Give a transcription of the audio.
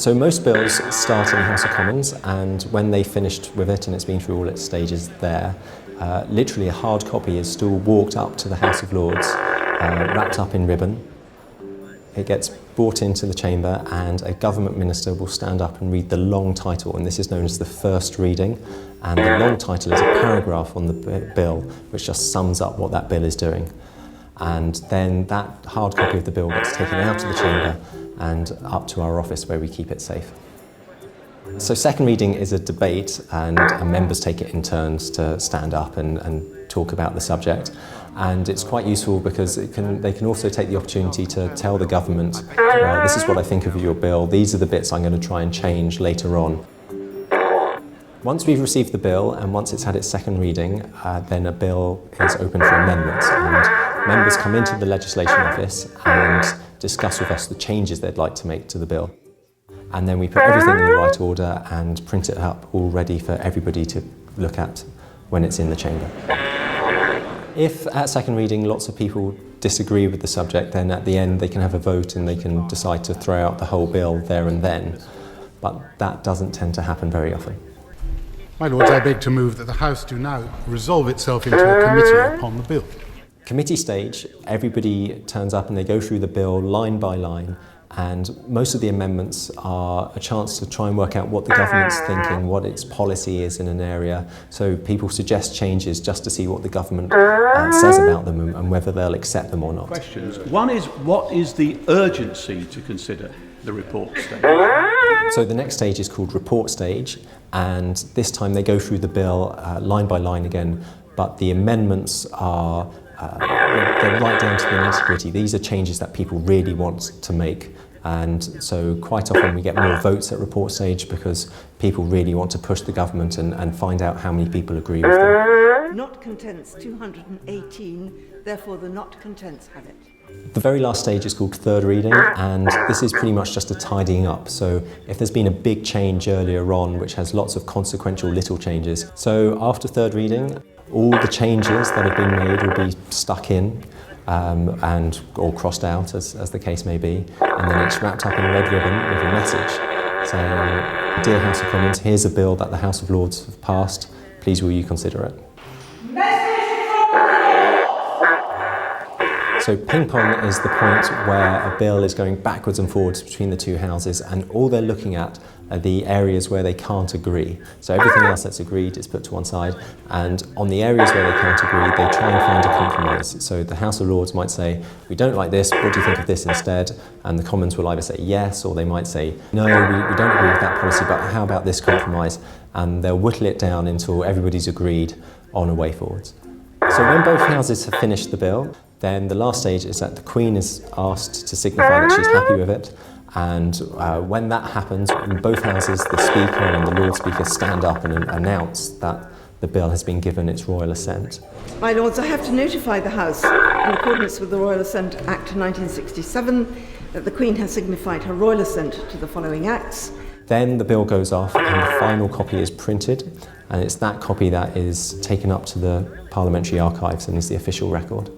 So most bills start in the House of Commons, and when they finished with it and it's been through all its stages there, literally a hard copy is still walked up to the House of Lords, wrapped up in ribbon. It gets brought into the chamber and a government minister will stand up and read the long title, and this is known as the first reading, and the long title is a paragraph on the bill which just sums up what that bill is doing. And then that hard copy of the bill gets taken out of the chamber and up to our office where we keep it safe. So second reading is a debate, and members take it in turns to stand up and talk about the subject. And it's quite useful because they can also take the opportunity to tell the government, well, this is what I think of your bill, these are the bits I'm going to try and change later on. Once we've received the bill and once it's had its second reading, then a bill is open for amendments, and members come into the legislation office and discuss with us the changes they'd like to make to the bill. And then we put everything in the right order and print it up all ready for everybody to look at when it's in the chamber. If at second reading lots of people disagree with the subject, then at the end they can have a vote and they can decide to throw out the whole bill there and then. But that doesn't tend to happen very often. My Lords, I beg to move that the House do now resolve itself into a committee upon the bill. Committee stage, everybody turns up and they go through the bill line by line, and most of the amendments are a chance to try and work out what the government's thinking, what its policy is in an area. So people suggest changes just to see what the government says about them and whether they'll accept them or not. Questions. One is, what is the urgency to consider the report stage? So the next stage is called report stage, and this time they go through the bill line by line again, but the amendments are they're right down to the nitty-gritty. These are changes that people really want to make, and so quite often we get more votes at report stage because people really want to push the government and find out how many people agree with them. Not contents 218, therefore the not contents have it. The very last stage is called third reading, and this is pretty much just a tidying up. So if there's been a big change earlier on which has lots of consequential little changes. So after third reading, all the changes that have been made will be stuck in or crossed out as the case may be, and then it's wrapped up in a red ribbon with a message saying, "Dear House of Commons, here's a bill that the House of Lords have passed, please will you consider it?" So ping pong is the point where a bill is going backwards and forwards between the two houses, and all they're looking at are the areas where they can't agree. So everything else that's agreed is put to one side, and on the areas where they can't agree, they try and find a compromise. So the House of Lords might say, "We don't like this, what do you think of this instead?" And the Commons will either say yes, or they might say, "No, we don't agree with that policy, but how about this compromise?" And they'll whittle it down until everybody's agreed on a way forwards. So when both houses have finished the bill, then the last stage is that the Queen is asked to signify that she's happy with it, and when that happens, in both houses, the Speaker and the Lord Speaker stand up and announce that the bill has been given its royal assent. My Lords, I have to notify the House, in accordance with the Royal Assent Act 1967, that the Queen has signified her royal assent to the following acts. Then the bill goes off and the final copy is printed, and it's that copy that is taken up to the Parliamentary Archives and is the official record.